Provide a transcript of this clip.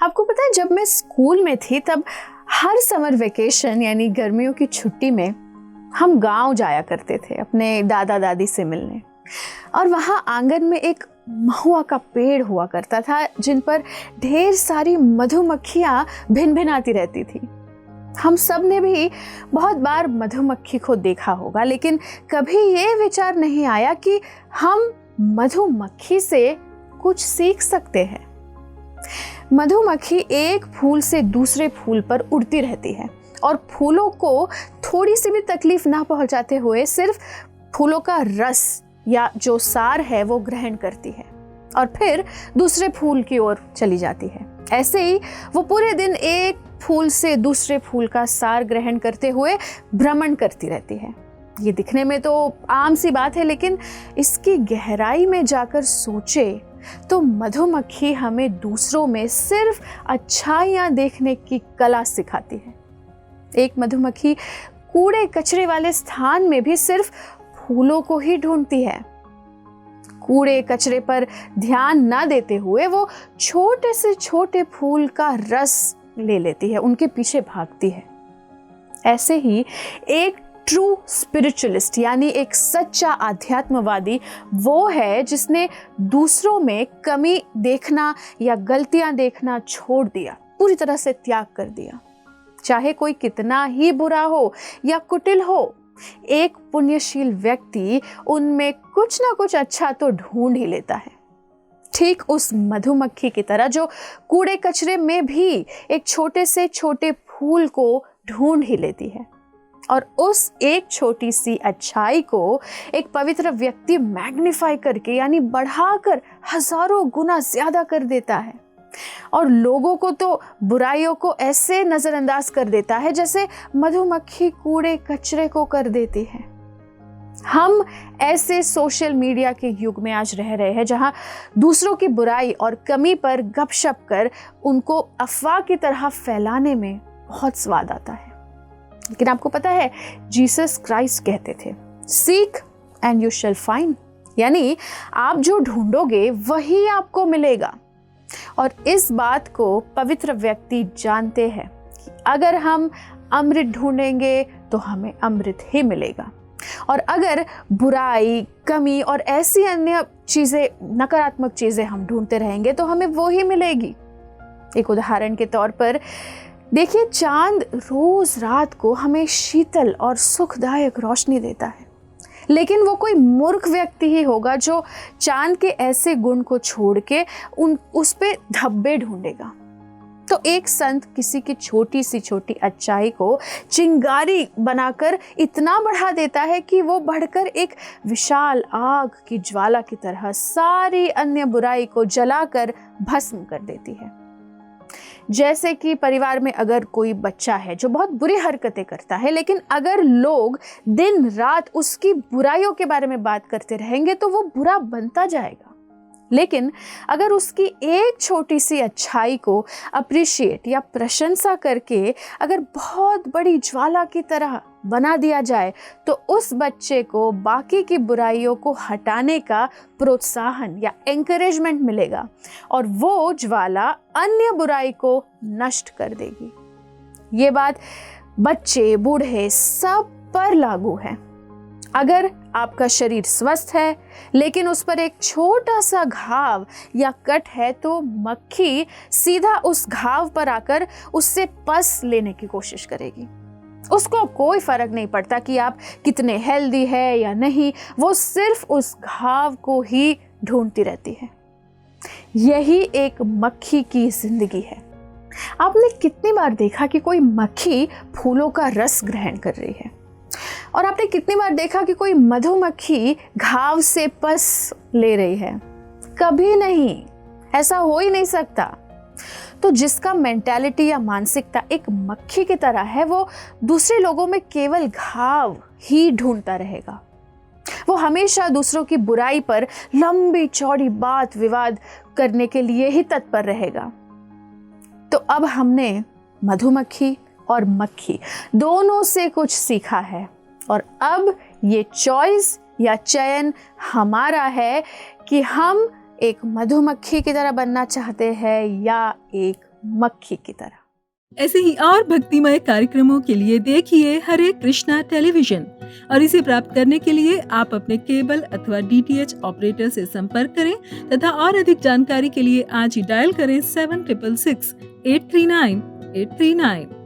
आपको पता है, जब मैं स्कूल में थी तब हर समर वेकेशन यानी गर्मियों की छुट्टी में हम गांव जाया करते थे अपने दादा दादी से मिलने। और वहाँ आंगन में एक महुआ का पेड़ हुआ करता था जिन पर ढेर सारी मधुमक्खियाँ भिन भिनाती रहती थी। हम सब ने भी बहुत बार मधुमक्खी को देखा होगा, लेकिन कभी ये विचार नहीं आया कि हम मधुमक्खी से कुछ सीख सकते हैं। मधुमक्खी एक फूल से दूसरे फूल पर उड़ती रहती है और फूलों को थोड़ी सी भी तकलीफ ना पहुंचाते हुए सिर्फ फूलों का रस या जो सार है वो ग्रहण करती है और फिर दूसरे फूल की ओर चली जाती है। ऐसे ही वो पूरे दिन एक फूल से दूसरे फूल का सार ग्रहण करते हुए भ्रमण करती रहती है। ये दिखने में तो आम सी बात है, लेकिन इसकी गहराई में जाकर सोचे तो मधुमक्खी हमें दूसरों में सिर्फ अच्छाइयाँ देखने की कला सिखाती है। एक मधुमक्खी कूड़े कचरे वाले स्थान में भी सिर्फ फूलों को ही ढूंढती है। कूड़े कचरे पर ध्यान ना देते हुए वो छोटे से छोटे फूल का रस ले लेती है, उनके पीछे भागती है। ऐसे ही एक ट्रू स्पिरिचुअलिस्ट यानी एक सच्चा आध्यात्मवादी वो है जिसने दूसरों में कमी देखना या गलतियां देखना छोड़ दिया, पूरी तरह से त्याग कर दिया। चाहे कोई कितना ही बुरा हो या कुटिल हो, एक पुण्यशील व्यक्ति उनमें कुछ ना कुछ अच्छा तो ढूंढ ही लेता है। ठीक उस मधुमक्खी की तरह जो कूड़े कचरे में भी एक छोटे से छोटे फूल को ढूंढ ही लेती है और उस एक छोटी सी अच्छाई को एक पवित्र व्यक्ति मैग्नीफाई करके यानी बढ़ाकर हजारों गुना ज्यादा कर देता है और लोगों को तो बुराइयों को ऐसे नजरअंदाज कर देता है जैसे मधुमक्खी कूड़े कचरे को कर देती है। हम ऐसे सोशल मीडिया के युग में आज रह रहे हैं जहां दूसरों की बुराई और कमी पर गपशप कर उनको अफवाह की तरह फैलाने में बहुत स्वाद आता है। लेकिन आपको पता है, जीसस क्राइस्ट कहते थे, seek and you shall find, यानी आप जो ढूंढोगे वही आपको मिलेगा। और इस बात को पवित्र व्यक्ति जानते हैं कि अगर हम अमृत ढूंढेंगे तो हमें अमृत ही मिलेगा, और अगर बुराई, कमी और ऐसी अन्य चीजें, नकारात्मक चीजें हम ढूंढते रहेंगे तो हमें वो ही मिलेगी। एक उदाहरण के तौर पर देखिए, चांद रोज रात को हमें शीतल और सुखदायक रोशनी देता है, लेकिन वो कोई मूर्ख व्यक्ति ही होगा जो चांद के ऐसे गुण को छोड़ के उस पे धब्बे ढूंढेगा। तो एक संत किसी की छोटी सी छोटी अच्छाई को चिंगारी बनाकर इतना बढ़ा देता है कि वो बढ़कर एक विशाल आग की ज्वाला की तरह सारी अन्य बुराई को जलाकर भस्म कर देती है। जैसे कि परिवार में अगर कोई बच्चा है जो बहुत बुरी हरकतें करता है, लेकिन अगर लोग दिन रात उसकी बुराइयों के बारे में बात करते रहेंगे तो वो बुरा बनता जाएगा। लेकिन अगर उसकी एक छोटी सी अच्छाई को अप्रिशिएट या प्रशंसा करके अगर बहुत बड़ी ज्वाला की तरह बना दिया जाए तो उस बच्चे को बाकी की बुराइयों को हटाने का प्रोत्साहन या एंकरेजमेंट मिलेगा और वो ज्वाला अन्य बुराई को नष्ट कर देगी। ये बात बच्चे, बूढ़े सब पर लागू है। अगर आपका शरीर स्वस्थ है लेकिन उस पर एक छोटा सा घाव या कट है तो मक्खी सीधा उस घाव पर आकर उससे पस लेने की कोशिश करेगी। उसको कोई फर्क नहीं पड़ता कि आप कितने हेल्दी है या नहीं, वो सिर्फ उस घाव को ही ढूंढती रहती है। यही एक मक्खी की जिंदगी है। आपने कितनी बार देखा कि कोई मक्खी फूलों का रस ग्रहण कर रही है, और आपने कितनी बार देखा कि कोई मधुमक्खी घाव से पस ले रही है? कभी नहीं, ऐसा हो ही नहीं सकता। तो जिसका मेंटालिटी या मानसिकता एक मक्खी की तरह है, वो दूसरे लोगों में केवल घाव ही ढूंढता रहेगा। वो हमेशा दूसरों की बुराई पर लंबी चौड़ी बात विवाद करने के लिए ही तत्पर रहेगा। तो अब हमने मधुमक्खी और मक्खी दोनों से कुछ सीखा है, और अब ये चॉइस या चयन हमारा है कि हम एक मधुमक्खी की तरह बनना चाहते हैं या एक मक्खी की तरह। ऐसे ही और भक्तिमय कार्यक्रमों के लिए देखिए हरे कृष्णा टेलीविजन, और इसे प्राप्त करने के लिए आप अपने केबल अथवा DTH ऑपरेटर से संपर्क करें तथा और अधिक जानकारी के लिए आज ही डायल करें 7666 839 839।